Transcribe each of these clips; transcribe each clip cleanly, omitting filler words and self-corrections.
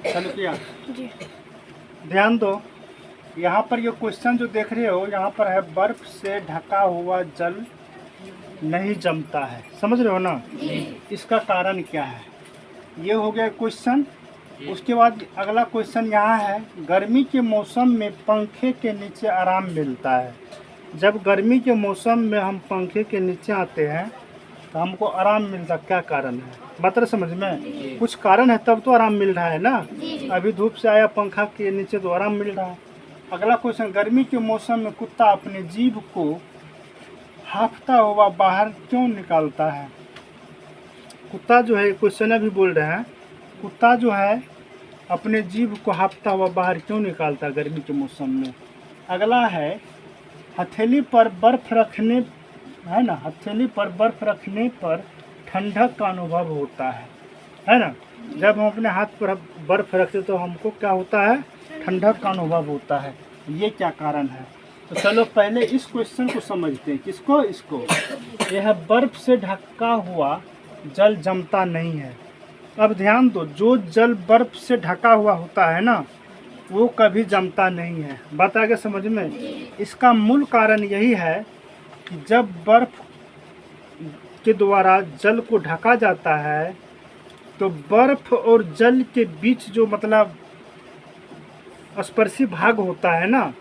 चलो किया जी। ध्यान दो। यहाँ पर ये क्वेश्चन जो देख रहे हो, यहाँ पर है बर्फ से ढका हुआ जल नहीं जमता है। समझ रहे हो ना? इसका कारण क्या है? ये हो गया क्वेश्चन। उसके बाद अगला क्वेश्चन यहाँ है, गर्मी के मौसम में पंखे के नीचे आराम मिलता है। जब गर्मी के मौसम में हम पंखे के नीचे आते हैं तो हमको आराम मिलता, क्या कारण है? मतलब समझ में कुछ कारण है तब तो आराम मिल रहा है ना। अभी धूप से आया पंखा के नीचे तो आराम मिल रहा है। अगला क्वेश्चन, गर्मी के मौसम में कुत्ता अपने जीभ को हाँफता हुआ बाहर क्यों निकालता है? कुत्ता जो है, क्वेश्चन अभी बोल रहे हैं, कुत्ता जो है अपने जीभ को हाँफता हुआ बाहर क्यों निकालता है गर्मी के मौसम में? अगला है, हथेली पर बर्फ रखने, है ना, हथेली पर बर्फ रखने पर ठंडक का अनुभव होता है ना। जब हम अपने हाथ पर बर्फ रखते तो हमको क्या होता है? ठंडक का अनुभव होता है। ये क्या कारण है? तो चलो पहले इस क्वेश्चन को समझते हैं। किसको? इसको। यह बर्फ से ढका हुआ जल जमता नहीं है। अब ध्यान दो, जो जल बर्फ से ढका हुआ होता है ना, वो कभी जमता नहीं है। बात आ गया समझ में? इसका मूल कारण यही है कि जब बर्फ के द्वारा जल को ढका जाता है तो बर्फ और जल के बीच जो मतलब स्पर्शी भाग होता है ना,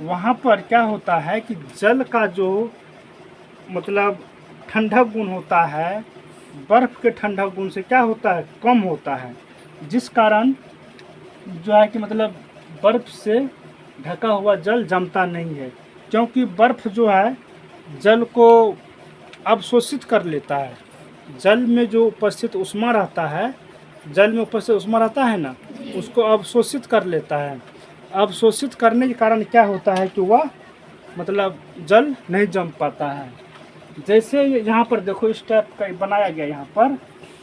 वहाँ पर क्या होता है कि जल का जो मतलब ठंडक गुण होता है, बर्फ के ठंडक गुण से क्या होता है? कम होता है। जिस कारण जो है कि मतलब बर्फ से ढका हुआ जल जमता नहीं है, क्योंकि बर्फ जो है जल को अवशोषित कर लेता है। जल में जो उपस्थित ऊष्मा रहता है, जल में उपस्थित ऊष्मा रहता है ना, उसको अवशोषित कर लेता है। अवशोषित करने के कारण क्या होता है कि वह मतलब जल नहीं जम पाता है। जैसे यहाँ पर देखो, इस टाइप का बनाया गया यहाँ पर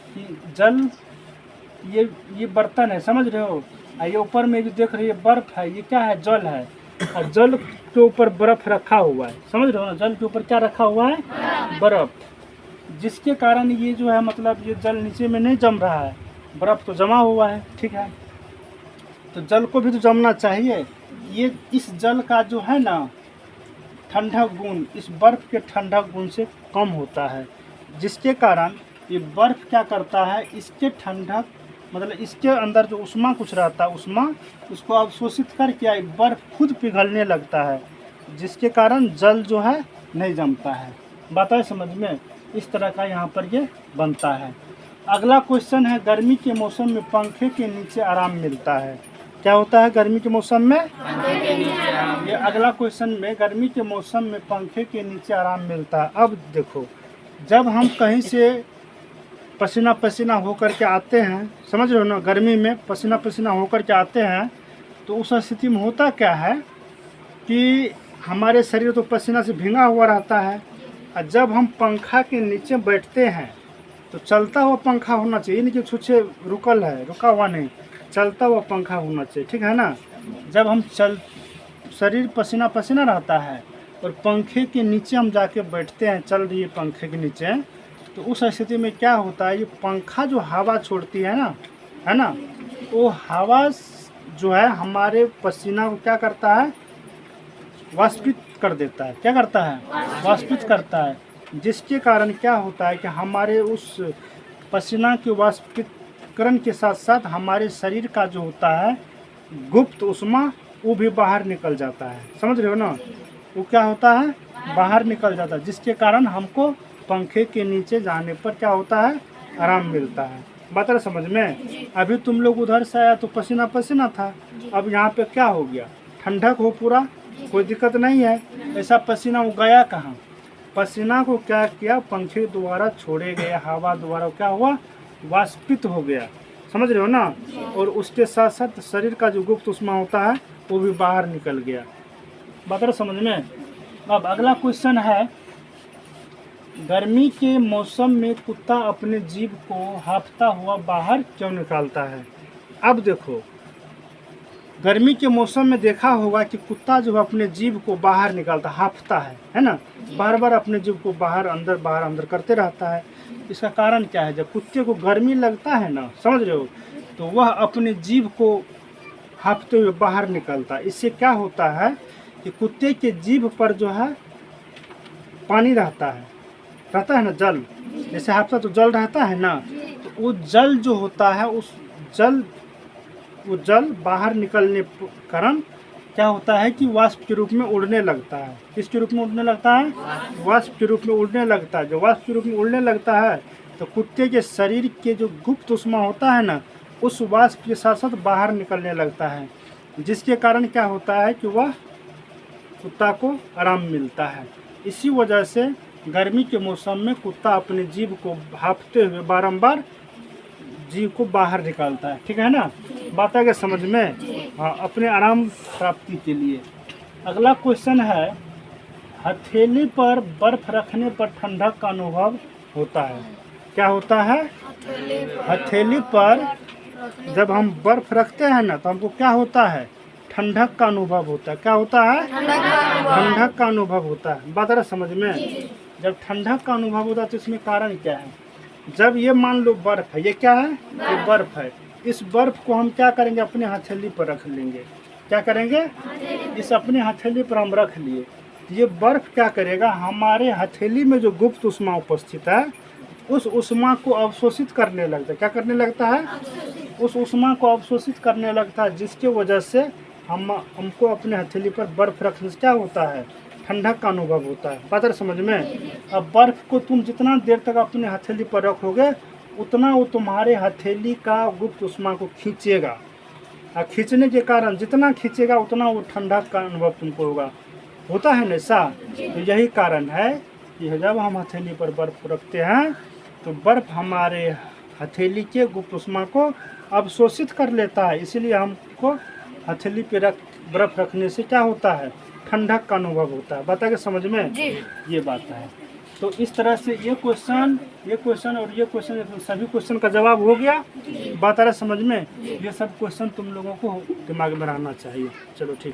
कि जल, ये बर्तन है, समझ रहे हो? ये ऊपर में जो देख रही है बर्फ है, ये क्या है? जल है। और जल के ऊपर बर्फ रखा हुआ है, समझ रहे हो ना? जल के ऊपर क्या रखा हुआ है? बर्फ। जिसके कारण ये जो है मतलब ये जल नीचे में नहीं जम रहा है, बर्फ तो जमा हुआ है। ठीक है, तो जल को भी तो जमना चाहिए। ये इस जल का जो है ना ठंडक गुण इस बर्फ के ठंडक गुण से कम होता है, जिसके कारण ये बर्फ क्या करता है? इसके ठंडक मतलब इसके अंदर जो उष्मा कुछ रहता है, उष्मा उसको अवशोषित करके बर्फ खुद पिघलने लगता है, जिसके कारण जल जो है नहीं जमता है। बात है समझ में? इस तरह का यहाँ पर ये बनता है। अगला क्वेश्चन है, गर्मी के मौसम में पंखे के नीचे आराम मिलता है। क्या होता है गर्मी के मौसम में? ये अगला क्वेश्चन में, गर्मी के मौसम में पंखे के नीचे आराम मिलता है। अब देखो, जब हम कहीं से पसीना पसीना होकर के आते हैं, समझ रहे हो ना, गर्मी में पसीना पसीना होकर के आते हैं, तो उस स्थिति में होता क्या है कि हमारे शरीर तो पसीना से भींगा हुआ रहता है। और जब हम पंखा के नीचे बैठते हैं तो चलता हुआ पंखा होना चाहिए, नहीं कि छुच्छे रुका हुआ नहीं, चलता हुआ पंखा होना चाहिए। ठीक है ना? जब हम शरीर पसीना पसीना रहता है और पंखे के नीचे हम जाके बैठते हैं, चल रही है पंखे के नीचे, तो उस स्थिति में क्या होता है, ये पंखा जो हवा छोड़ती है ना, है ना, वो हवा जो है हमारे पसीना को क्या करता है? वाष्पित कर देता है। क्या करता है? वाष्पित करता है। जिसके कारण क्या होता है कि हमारे उस पसीना के वाष्पीकरण के साथ साथ हमारे शरीर का जो होता है गुप्त उष्मा, वो भी बाहर निकल जाता है। समझ रहे हो ना? वो क्या होता है? बाहर निकल जाता है, जिसके कारण हमको पंखे के नीचे जाने पर क्या होता है? आराम मिलता है। बात है समझ में? अभी तुम लोग उधर से आया तो पसीना पसीना था, अब यहाँ पे क्या हो गया? ठंडक हो पूरा, कोई दिक्कत नहीं है। ऐसा पसीना वो गया कहाँ? पसीना को क्या किया? पंखे द्वारा छोड़े गए हवा द्वारा क्या हुआ? वाष्पित हो गया। समझ रहे हो ना? और उसके साथ साथ शरीर का जो गुप्त उष्मा होता है वो भी बाहर निकल गया। बात समझ में? अब अगला क्वेश्चन है, गर्मी के मौसम में कुत्ता अपने जीभ को हाँफता हुआ बाहर क्यों निकालता है? अब देखो, गर्मी के मौसम में देखा होगा कि कुत्ता जो अपने जीभ को बाहर निकालता, हाँफता है ना, बार बार अपने जीभ को बाहर अंदर करते रहता है। इसका कारण क्या है? जब कुत्ते को गर्मी लगता है ना, समझ रहे हो, तो वह अपने जीभ को हाँफते हुए बाहर निकलता है। इससे क्या होता है कि कुत्ते के जीभ पर जो है पानी रहता है ना, जल, जैसे हाँफता तो जल रहता है ना, तो वो जल जो होता है वो जल बाहर निकलने के कारण क्या होता है कि वाष्प के रूप में उड़ने लगता है। किसके रूप में उड़ने लगता है? वाष्प के रूप में उड़ने लगता है। जो वाष्प के रूप में उड़ने लगता है तो कुत्ते के शरीर के जो गुप्त ऊष्मा होता है ना, उस वाष्प के साथ साथ बाहर निकलने लगता है, जिसके कारण क्या होता है कि वह कुत्ता को आराम मिलता है। इसी वजह से गर्मी के मौसम में कुत्ता अपने जीभ को हाँफते हुए बारंबार जीभ को बाहर निकालता है। ठीक है ना, बात आ गया समझ में? हाँ, अपने आराम प्राप्ति के लिए। अगला क्वेश्चन है, हथेली पर बर्फ रखने पर ठंडक का अनुभव होता है। क्या होता है? हथेली पर जब हम बर्फ रखते हैं ना तो हमको क्या होता है? ठंडक का अनुभव होता है। क्या होता है? ठंडक का अनुभव होता है। बात आ रहा समझ में? जब ठंडक का अनुभव होता है तो इसमें कारण क्या है? जब ये मान लो बर्फ है, ये क्या है? ये बर्फ है। इस बर्फ को हम क्या करेंगे? अपने हथेली पर रख लेंगे। क्या करेंगे? इस अपने हथेली पर हम रख लिए। ये बर्फ क्या करेगा? हमारे हथेली में जो गुप्त ऊष्मा उपस्थित है उस ऊष्मा को अवशोषित करने लगता है। क्या करने लगता है? उस ऊष्मा को अवशोषित करने लगता है, जिसके वजह से हमको अपने हथेली पर बर्फ रखने से क्या होता है? ठंडक का अनुभव होता है। बात समझ में? अब बर्फ को तुम जितना देर तक अपने हथेली पर रखोगे उतना वो तुम्हारे हथेली का गुप्त ऊष्मा को खींचेगा, और खींचने के कारण जितना खींचेगा उतना वो ठंडक का अनुभव तुमको होता है ना ऐसा। तो यही कारण है कि जब हम हथेली पर बर्फ रखते हैं तो बर्फ हमारे हथेली के गुप्त ऊष्मा को अवशोषित कर लेता है। इसलिए हमको हथेली पे बर्फ रखने से क्या होता है? ठंडक का अनुभव होता है। बता के समझ में? ये बात है। तो इस तरह से ये क्वेश्चन और ये क्वेश्चन, सभी क्वेश्चन का जवाब हो गया। बात आ रहा समझ में? ये सब क्वेश्चन तुम लोगों को दिमाग में रहना चाहिए। चलो ठीक।